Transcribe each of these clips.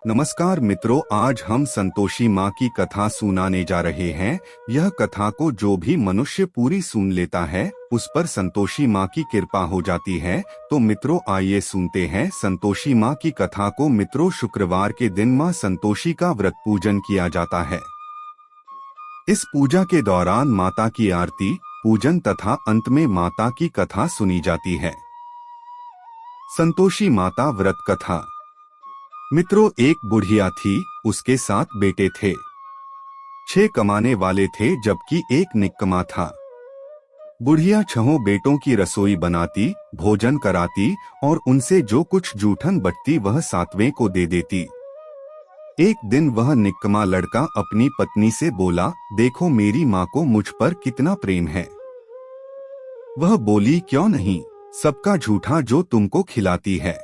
नमस्कार मित्रों, आज हम संतोषी माँ की कथा सुनाने जा रहे हैं। यह कथा को जो भी मनुष्य पूरी सुन लेता है उस पर संतोषी माँ की कृपा हो जाती है। तो मित्रों आइए सुनते हैं संतोषी माँ की कथा को। मित्रों, शुक्रवार के दिन माँ संतोषी का व्रत पूजन किया जाता है। इस पूजा के दौरान माता की आरती, पूजन तथा अंत में माता की कथा सुनी जाती है। संतोषी माता व्रत कथा। मित्रों, एक बुढ़िया थी, उसके 7 बेटे थे। 6 कमाने वाले थे जबकि एक निक्कमा था। बुढ़िया 6 बेटों की रसोई बनाती, भोजन कराती और उनसे जो कुछ जूठन बचती वह 7वें को दे देती। एक दिन वह निक्कमा लड़का अपनी पत्नी से बोला, देखो मेरी माँ को मुझ पर कितना प्रेम है। वह बोली, क्यों नहीं, सबका झूठा जो तुमको खिलाती है।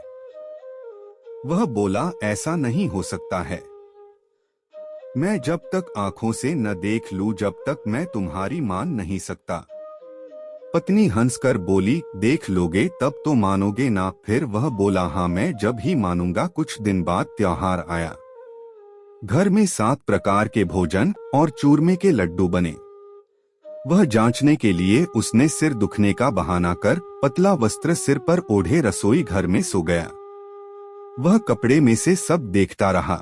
वह बोला, ऐसा नहीं हो सकता है। मैं जब तक आंखों से न देख लूं जब तक मैं तुम्हारी मान नहीं सकता। पत्नी हंसकर बोली, देख लोगे तब तो मानोगे ना। फिर वह बोला, हाँ मैं जब ही मानूंगा। कुछ दिन बाद त्योहार आया। घर में 7 प्रकार के भोजन और चूरमे के लड्डू बने। वह जांचने के लिए उसने सिर दुखने का बहाना कर पतला वस्त्र सिर पर ओढ़े रसोई घर में सो गया। वह कपड़े में से सब देखता रहा।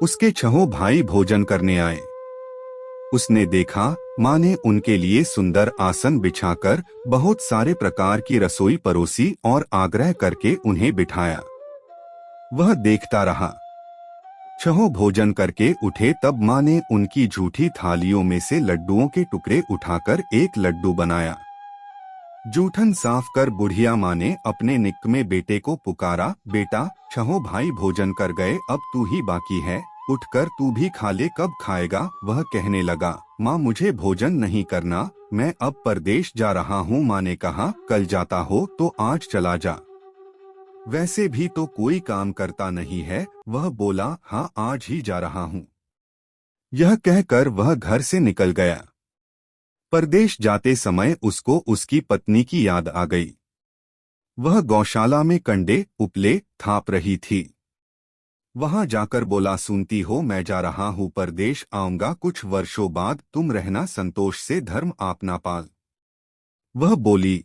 उसके 6 भाई भोजन करने आए। उसने देखा माँ ने उनके लिए सुंदर आसन बिछाकर बहुत सारे प्रकार की रसोई परोसी और आग्रह करके उन्हें बिठाया। वह देखता रहा। 6 भोजन करके उठे तब माँ ने उनकी झूठी थालियों में से लड्डुओं के टुकड़े उठाकर एक लड्डू बनाया। जूठन साफ कर बुढ़िया माँ ने अपने निक्कमे बेटे को पुकारा, बेटा 6 भाई भोजन कर गए, अब तू ही बाकी है, उठकर तू भी खा ले। कब खाएगा? वह कहने लगा, माँ मुझे भोजन नहीं करना, मैं अब परदेश जा रहा हूँ। माँ ने कहा, कल जाता हो तो आज चला जा, वैसे भी तो कोई काम करता नहीं है। वह बोला, हाँ आज ही जा रहा हूँ। यह कहकर वह घर से निकल गया। परदेश जाते समय उसको उसकी पत्नी की याद आ गई। वह गौशाला में कंडे उपले थाप रही थी। वहां जाकर बोला, सुनती हो मैं जा रहा हूँ परदेश, आऊंगा कुछ वर्षों बाद, तुम रहना संतोष से, धर्म आपना पाल। वह बोली,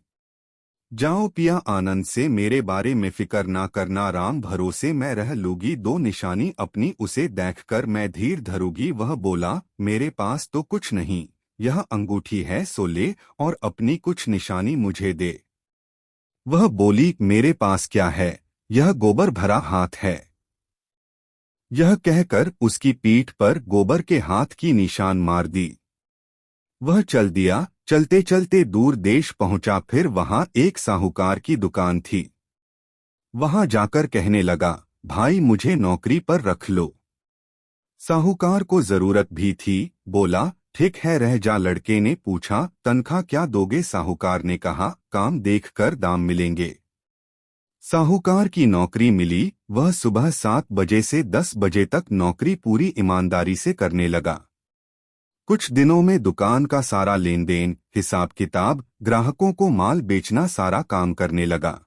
जाओ पिया आनंद से, मेरे बारे में फिक्र ना करना, राम भरोसे मैं रह लूंगी। 2 निशानी अपनी उसे देखकर मैं धीर धरूंगी। वह बोला, मेरे पास तो कुछ नहीं, यह अंगूठी है सो ले और अपनी कुछ निशानी मुझे दे। वह बोली, मेरे पास क्या है, यह गोबर भरा हाथ है। यह कहकर उसकी पीठ पर गोबर के हाथ की निशान मार दी। वह चल दिया। चलते चलते दूर देश पहुंचा। फिर वहां एक साहूकार की दुकान थी। वहां जाकर कहने लगा, भाई मुझे नौकरी पर रख लो। साहूकार को जरूरत भी थी। बोला, ठीक है रह जा। लड़के ने पूछा, तनख्वाह क्या दोगे? साहूकार ने कहा, काम देखकर दाम मिलेंगे। साहूकार की नौकरी मिली। वह सुबह 7 बजे से 10 बजे तक नौकरी पूरी ईमानदारी से करने लगा। कुछ दिनों में दुकान का सारा लेन देन, हिसाब किताब, ग्राहकों को माल बेचना सारा काम करने लगा।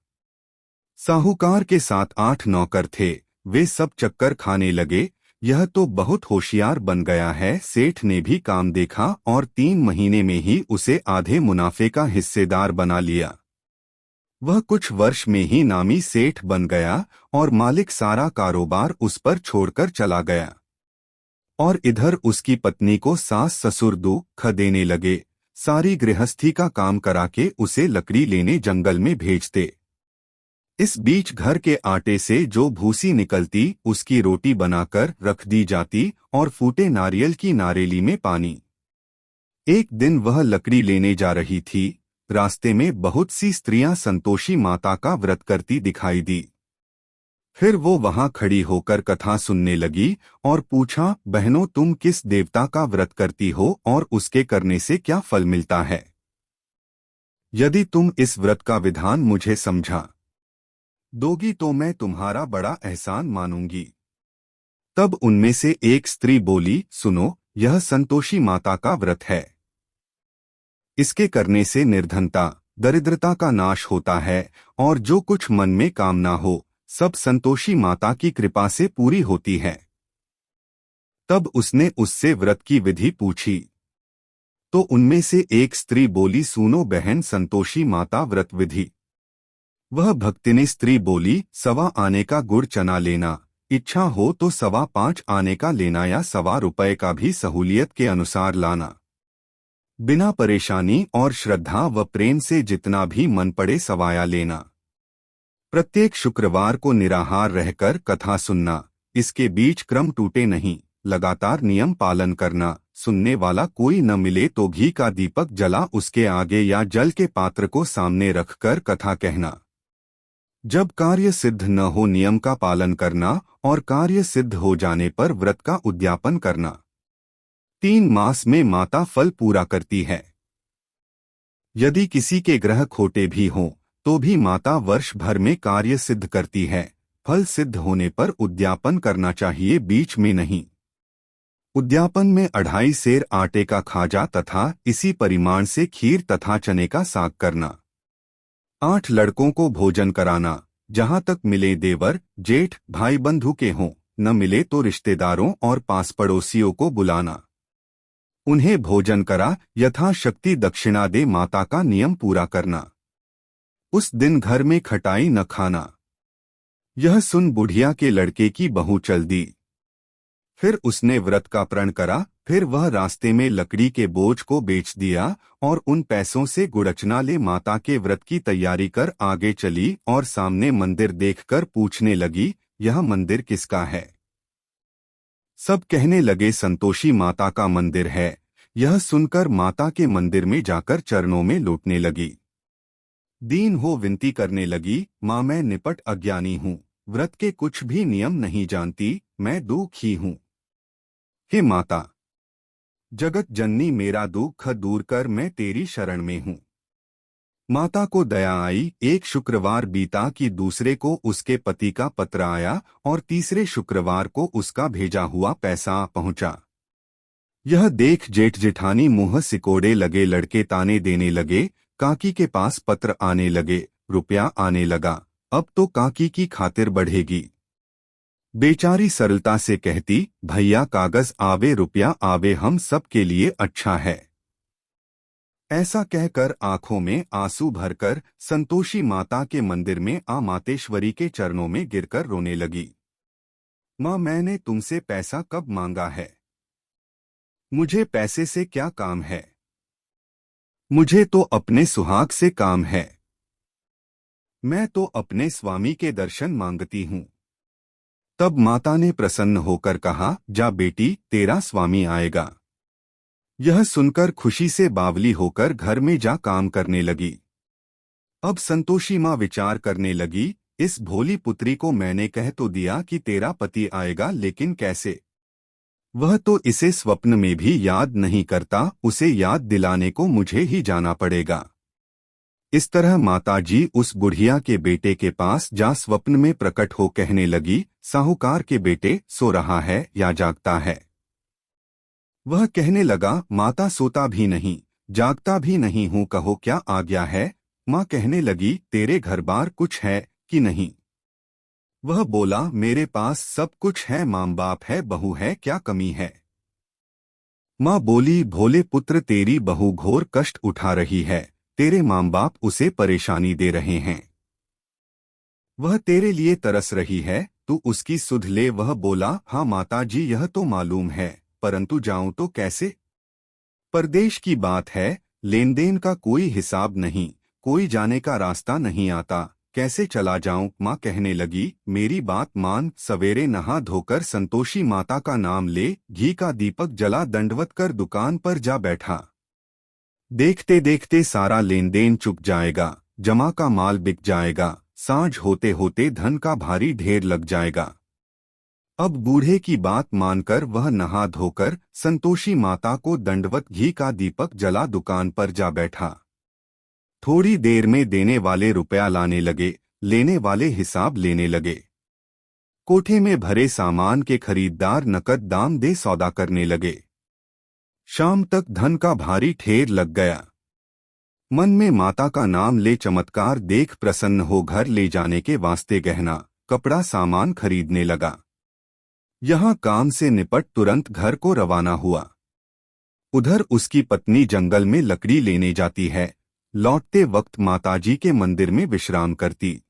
साहूकार के 7-8 नौकर थे। वे सब चक्कर खाने लगे, यह तो बहुत होशियार बन गया है। सेठ ने भी काम देखा और 3 महीने में ही उसे आधे मुनाफे का हिस्सेदार बना लिया। वह कुछ वर्ष में ही नामी सेठ बन गया और मालिक सारा कारोबार उस पर छोड़कर चला गया। और इधर उसकी पत्नी को सास ससुर दुख देने लगे। सारी गृहस्थी का काम करा के उसे लकड़ी लेने जंगल में भेजते। इस बीच घर के आटे से जो भूसी निकलती उसकी रोटी बनाकर रख दी जाती और फूटे नारियल की नारेली में पानी। एक दिन वह लकड़ी लेने जा रही थी। रास्ते में बहुत सी स्त्रियां संतोषी माता का व्रत करती दिखाई दी। फिर वो वहां खड़ी होकर कथा सुनने लगी और पूछा, बहनों तुम किस देवता का व्रत करती हो और उसके करने से क्या फल मिलता है? यदि तुम इस व्रत का विधान मुझे समझा दोगी तो मैं तुम्हारा बड़ा एहसान मानूंगी। तब उनमें से एक स्त्री बोली, सुनो, यह संतोषी माता का व्रत है। इसके करने से निर्धनता, दरिद्रता का नाश होता है और जो कुछ मन में कामना हो सब संतोषी माता की कृपा से पूरी होती है। तब उसने उससे व्रत की विधि पूछी तो उनमें से एक स्त्री बोली, सुनो बहन संतोषी माता, व्रत विधि। वह भक्तिनी स्त्री बोली, 1.25 आने का गुड़ चना लेना, इच्छा हो तो 5.25 आने का लेना या 1.25 रुपए का भी सहूलियत के अनुसार लाना। बिना परेशानी और श्रद्धा व प्रेम से जितना भी मन पड़े सवाया लेना। प्रत्येक शुक्रवार को निराहार रहकर कथा सुनना, इसके बीच क्रम टूटे नहीं, लगातार नियम पालन करना। सुनने वाला कोई न मिले तो घी का दीपक जला उसके आगे या जल के पात्र को सामने रखकर कथा कहना। जब कार्य सिद्ध न हो नियम का पालन करना और कार्य सिद्ध हो जाने पर व्रत का उद्यापन करना। 3 मास में माता फल पूरा करती है। यदि किसी के ग्रह खोटे भी हों तो भी माता वर्ष भर में कार्य सिद्ध करती है। फल सिद्ध होने पर उद्यापन करना चाहिए, बीच में नहीं। उद्यापन में 2.5 सेर आटे का खाजा तथा इसी परिमाण से खीर तथा चने का साग करना। 8 लड़कों को भोजन कराना, जहां तक मिले देवर जेठ भाई बंधु के हों, न मिले तो रिश्तेदारों और पास पड़ोसियों को बुलाना। उन्हें भोजन करा यथाशक्ति दक्षिणा दे माता का नियम पूरा करना। उस दिन घर में खटाई न खाना। यह सुन बुढ़िया के लड़के की बहू चल दी। फिर उसने व्रत का प्रण करा। फिर वह रास्ते में लकड़ी के बोझ को बेच दिया और उन पैसों से गुड़चना ले माता के व्रत की तैयारी कर आगे चली और सामने मंदिर देखकर पूछने लगी, यह मंदिर किसका है? सब कहने लगे, संतोषी माता का मंदिर है। यह सुनकर माता के मंदिर में जाकर चरणों में लौटने लगी। दीन हो विनती करने लगी, माँ मैं निपट अज्ञानी हूँ, व्रत के कुछ भी नियम नहीं जानती, मैं दुखी हूँ। हे माता, जगत जननी मेरा दुख दूर कर, मैं तेरी शरण में हूँ। माता को दया आई। एक शुक्रवार बीता कि दूसरे को उसके पति का पत्र आया और तीसरे शुक्रवार को उसका भेजा हुआ पैसा आ पहुंचा। यह देख जेठ जेठानी मुंह सिकोड़े लगे, लड़के ताने देने लगे। काकी के पास पत्र आने लगे, रुपया आने लगा, अब तो काकी की खातिर बढ़ेगी। बेचारी सरलता से कहती, भैया कागज आवे रुपया आवे, हम सब के लिए अच्छा है। ऐसा कहकर आंखों में आंसू भरकर संतोषी माता के मंदिर में आ मातेश्वरी के चरणों में गिरकर रोने लगी। माँ मैंने तुमसे पैसा कब मांगा है? मुझे पैसे से क्या काम है? मुझे तो अपने सुहाग से काम है। मैं तो अपने स्वामी के दर्शन मांगती हूँ। तब माता ने प्रसन्न होकर कहा, जा बेटी, तेरा स्वामी आएगा। यह सुनकर खुशी से बावली होकर घर में जा काम करने लगी। अब संतोषी माँ विचार करने लगी, इस भोली पुत्री को मैंने कह तो दिया कि तेरा पति आएगा, लेकिन कैसे? वह तो इसे स्वप्न में भी याद नहीं करता, उसे याद दिलाने को मुझे ही जाना पड़ेगा। इस तरह माताजी उस बुढ़िया के बेटे के पास जा स्वप्न में प्रकट हो कहने लगी, साहूकार के बेटे, सो रहा है या जागता है? वह कहने लगा, माता सोता भी नहीं जागता भी नहीं हूँ, कहो क्या आज्ञा है? माँ कहने लगी, तेरे घर बार कुछ है कि नहीं? वह बोला, मेरे पास सब कुछ है, माँ बाप है, बहू है, क्या कमी है? माँ बोली, भोले पुत्र, तेरी बहू घोर कष्ट उठा रही है, तेरे माँ बाप उसे परेशानी दे रहे हैं। वह तेरे लिए तरस रही है, तू उसकी सुध ले। वह बोला, हाँ माताजी, यह तो मालूम है, परंतु जाऊं तो कैसे? परदेश की बात है, लेन देन का कोई हिसाब नहीं, कोई जाने का रास्ता नहीं आता, कैसे चला जाऊं? माँ कहने लगी, मेरी बात मान, सवेरे नहा धोकर संतोषी माता का नाम ले, घी का दीपक जला दंडवत कर दुकान पर जा बैठा। देखते देखते सारा लेन देन चुक जाएगा, जमा का माल बिक जाएगा, सांझ होते होते धन का भारी ढेर लग जाएगा। अब बूढ़े की बात मानकर वह नहा धोकर संतोषी माता को दंडवत घी का दीपक जला दुकान पर जा बैठा। थोड़ी देर में देने वाले रुपया लाने लगे, लेने वाले हिसाब लेने लगे। कोठे में भरे सामान के खरीददार नकद दाम दे सौदा करने लगे। शाम तक धन का भारी ढेर लग गया। मन में माता का नाम ले चमत्कार देख प्रसन्न हो घर ले जाने के वास्ते गहना कपड़ा सामान खरीदने लगा। यहाँ काम से निपट तुरंत घर को रवाना हुआ। उधर उसकी पत्नी जंगल में लकड़ी लेने जाती है। लौटते वक्त माताजी के मंदिर में विश्राम करती।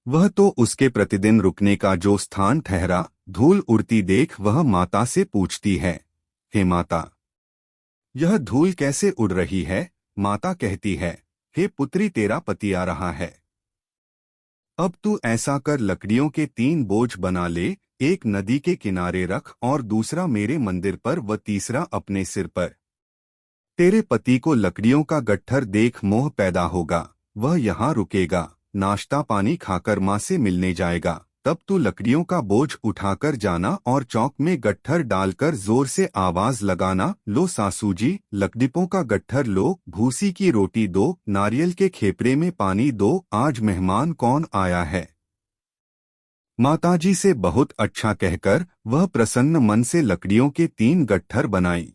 वह तो उसके प्रतिदिन रुकने का जो स्थान ठहरा, धूल उड़ती देख वह माता से पूछती है, हे माता, यह धूल कैसे उड़ रही है? माता कहती है, हे पुत्री, तेरा पति आ रहा है। अब तू ऐसा कर, लकड़ियों के 3 बोझ बना ले, एक नदी के किनारे रख और दूसरा मेरे मंदिर पर व तीसरा अपने सिर पर। तेरे पति को लकड़ियों का गट्ठर देख मोह पैदा होगा, वह यहाँ रुकेगा, नाश्ता पानी खाकर माँ से मिलने जाएगा। तब तू लकड़ियों का बोझ उठाकर जाना और चौक में गट्ठर डालकर जोर से आवाज लगाना, लो सासू जी, लकड़ियों का गट्ठर लो, भूसी की रोटी दो, नारियल के खेपरे में पानी दो, आज मेहमान कौन आया है। माताजी से बहुत अच्छा कहकर वह प्रसन्न मन से लकड़ियों के 3 गट्ठर बनाई।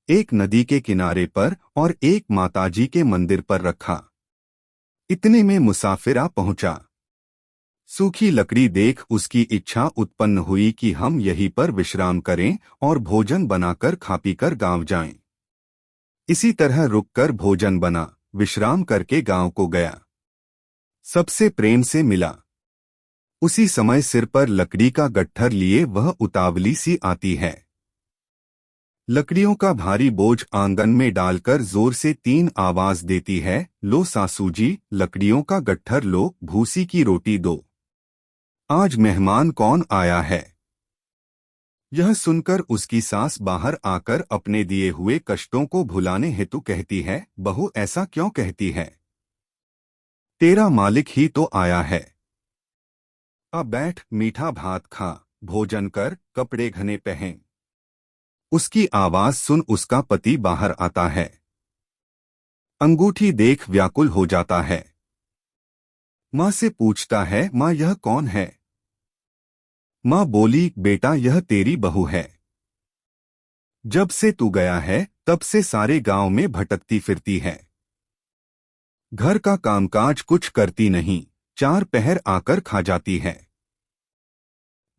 एक नदी के किनारे पर और एक माताजी के मंदिर पर रखा। इतने में मुसाफिर आ पहुंचा। सूखी लकड़ी देख उसकी इच्छा उत्पन्न हुई कि हम यहीं पर विश्राम करें और भोजन बनाकर खा पीकर गांव जाएं। इसी तरह रुककर भोजन बना, विश्राम करके गांव को गया। सबसे प्रेम से मिला। उसी समय सिर पर लकड़ी का गट्ठर लिए वह उतावली सी आती है। लकड़ियों का भारी बोझ आंगन में डालकर जोर से 3 आवाज देती है, लो सासू जी, लकड़ियों का गट्ठर लो, भूसी की रोटी दो, आज मेहमान कौन आया है। यह सुनकर उसकी सास बाहर आकर अपने दिए हुए कष्टों को भुलाने हेतु कहती है, बहू ऐसा क्यों कहती है, तेरा मालिक ही तो आया है। अब बैठ, मीठा भात खा, भोजन कर, कपड़े घने पहन। उसकी आवाज सुन उसका पति बाहर आता है। अंगूठी देख व्याकुल हो जाता है। माँ से पूछता है, माँ यह कौन है। माँ बोली, बेटा यह तेरी बहू है। जब से तू गया है तब से सारे गांव में भटकती फिरती है। घर का कामकाज कुछ करती नहीं, 4 पहर आकर खा जाती है।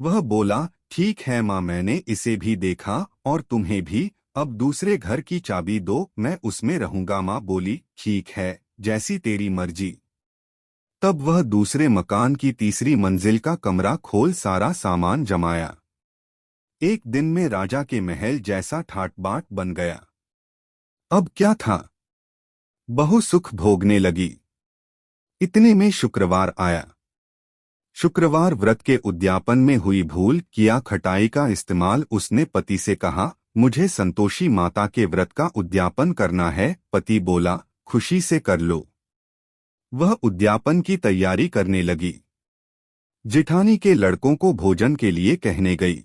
वह बोला, ठीक है माँ, मैंने इसे भी देखा और तुम्हें भी, अब दूसरे घर की चाबी दो, मैं उसमें रहूंगा। माँ बोली, ठीक है, जैसी तेरी मर्जी। तब वह दूसरे मकान की तीसरी मंजिल का कमरा खोल सारा सामान जमाया। एक दिन में राजा के महल जैसा ठाट बाट बन गया। अब क्या था, बहु सुख भोगने लगी। इतने में शुक्रवार आया। शुक्रवार व्रत के उद्यापन में हुई भूल किया खटाई का इस्तेमाल। उसने पति से कहा, मुझे संतोषी माता के व्रत का उद्यापन करना है। पति बोला, खुशी से कर लो। वह उद्यापन की तैयारी करने लगी। जिठानी के लड़कों को भोजन के लिए कहने गई।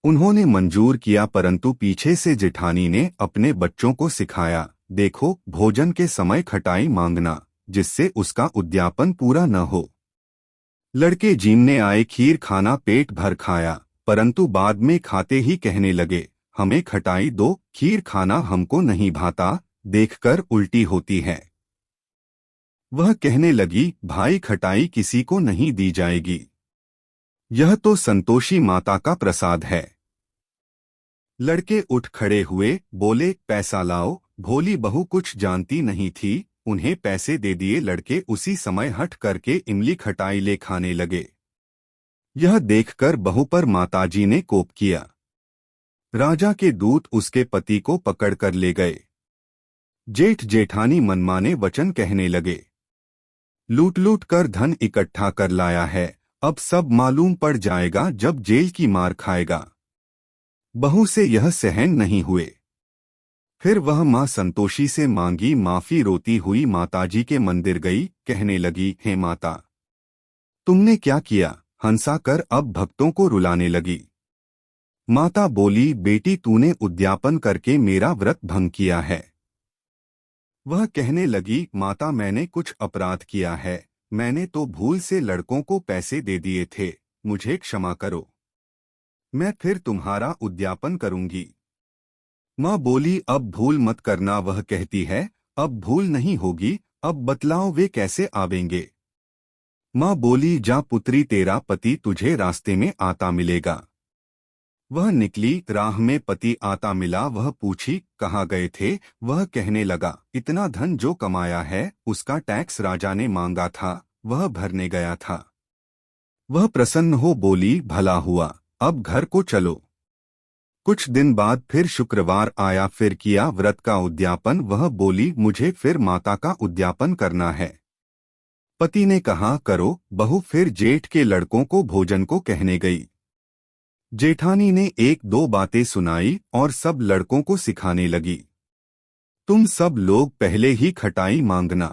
उन्होंने मंजूर किया, परंतु पीछे से जिठानी ने अपने बच्चों को सिखाया, देखो भोजन के समय खटाई मांगना, जिससे उसका उद्यापन पूरा न हो। लड़के जीमने आए, खीर खाना पेट भर खाया, परंतु बाद में खाते ही कहने लगे, हमें खटाई दो, खीर खाना हमको नहीं भाता, देखकर उल्टी होती है। वह कहने लगी, भाई खटाई किसी को नहीं दी जाएगी, यह तो संतोषी माता का प्रसाद है। लड़के उठ खड़े हुए, बोले, पैसा लाओ। भोली बहू कुछ जानती नहीं थी, उन्हें पैसे दे दिए। लड़के उसी समय हट करके इमली खटाई ले खाने लगे। यह देखकर बहू पर माताजी ने कोप किया। राजा के दूत उसके पति को पकड़कर ले गए। जेठ जेठानी मनमाने वचन कहने लगे, लूट लूट कर धन इकट्ठा कर लाया है, अब सब मालूम पड़ जाएगा जब जेल की मार खाएगा। बहू से यह सहन नहीं हुए। फिर वह माँ संतोषी से मांगी माफी। रोती हुई माताजी के मंदिर गई, कहने लगी, हे माता, तुमने क्या किया। हंसा कर अब भक्तों को रुलाने लगी। माता बोली, बेटी तूने उद्यापन करके मेरा व्रत भंग किया है। वह कहने लगी, माता मैंने कुछ अपराध किया है, मैंने तो भूल से लड़कों को पैसे दे दिए थे, मुझे क्षमा करो, मैं फिर तुम्हारा उद्यापन करूंगी। माँ बोली, अब भूल मत करना। वह कहती है, अब भूल नहीं होगी, अब बतलाओ वे कैसे आवेंगे। माँ बोली, जा पुत्री, तेरा पति तुझे रास्ते में आता मिलेगा। वह निकली, राह में पति आता मिला। वह पूछी, कहाँ गए थे? वह कहने लगा, इतना धन जो कमाया है उसका टैक्स राजा ने मांगा था, वह भरने गया था। वह प्रसन्न हो बोली, भला हुआ, अब घर को चलो। कुछ दिन बाद फिर शुक्रवार आया, फिर किया व्रत का उद्यापन। वह बोली, मुझे फिर माता का उद्यापन करना है। पति ने कहा, करो बहू। फिर जेठ के लड़कों को भोजन को कहने गई। जेठानी ने एक दो बातें सुनाई और सब लड़कों को सिखाने लगी। तुम सब लोग पहले ही खटाई मांगना।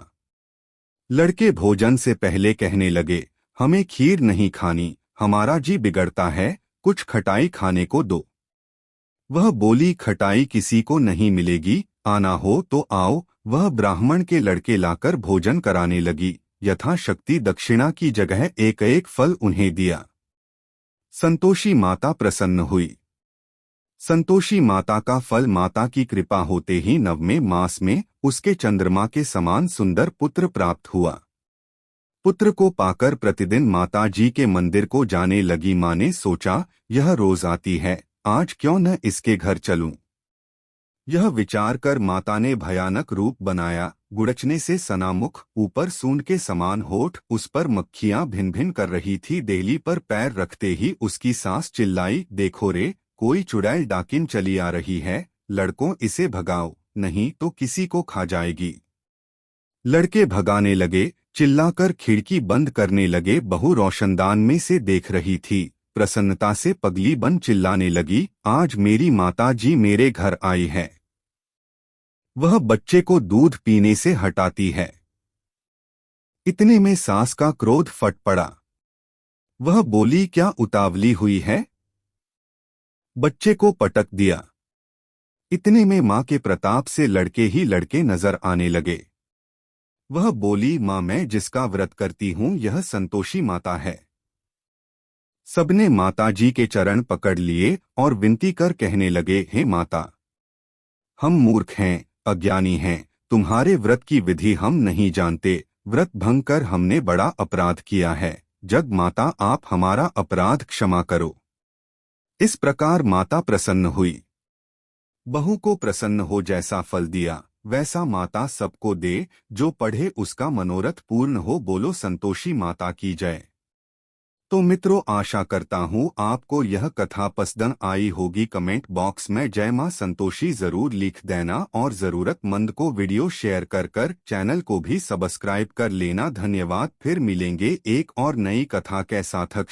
लड़के भोजन से पहले कहने लगे, हमें खीर नहीं खानी, हमारा जी बिगड़ता है, कुछ खटाई खाने को दो। वह बोली, खटाई किसी को नहीं मिलेगी, आना हो तो आओ। वह ब्राह्मण के लड़के लाकर भोजन कराने लगी। यथाशक्ति दक्षिणा की जगह एक एक फल उन्हें दिया। संतोषी माता प्रसन्न हुई। संतोषी माता का फल माता की कृपा होते ही 9वें मास में उसके चंद्रमा के समान सुंदर पुत्र प्राप्त हुआ। पुत्र को पाकर प्रतिदिन माता जी के मंदिर को जाने लगी। माँ ने सोचा, यह रोज आती है, आज क्यों न इसके घर चलूं। यह विचार कर माता ने भयानक रूप बनाया। गुड़चने से सनामुख, ऊपर सूंड के समान होठ, उस पर मक्खियां भिन भिन कर रही थी। देहली पर पैर रखते ही उसकी सास चिल्लाई, देखो रे, कोई चुड़ैल डाकिन चली आ रही है, लड़कों इसे भगाओ, नहीं तो किसी को खा जाएगी। लड़के भगाने लगे, चिल्लाकर खिड़की बंद करने लगे। बहू रोशनदान में से देख रही थी, प्रसन्नता से पगली बन चिल्लाने लगी, आज मेरी माता जी मेरे घर आई है। वह बच्चे को दूध पीने से हटाती है। इतने में सास का क्रोध फट पड़ा। वह बोली, क्या उतावली हुई है? बच्चे को पटक दिया। इतने में माँ के प्रताप से लड़के ही लड़के नजर आने लगे। वह बोली, माँ, मैं जिसका व्रत करती हूँ यह संतोषी माता है। सबने माता जी के चरण पकड़ लिए और विनती कर कहने लगे, हे माता, हम मूर्ख हैं, अज्ञानी हैं, तुम्हारे व्रत की विधि हम नहीं जानते, व्रत भंग कर हमने बड़ा अपराध किया है, जग माता आप हमारा अपराध क्षमा करो। इस प्रकार माता प्रसन्न हुई। बहू को प्रसन्न हो जैसा फल दिया वैसा माता सबको दे, जो पढ़े उसका मनोरथ पूर्ण हो। बोलो संतोषी माता की जय। तो मित्रों, आशा करता हूँ आपको यह कथा पसंद आई होगी। कमेंट बॉक्स में जय मां संतोषी जरूर लिख देना और जरूरतमंद को वीडियो शेयर कर चैनल को भी सब्सक्राइब कर लेना। धन्यवाद। फिर मिलेंगे एक और नई कथा के साथ।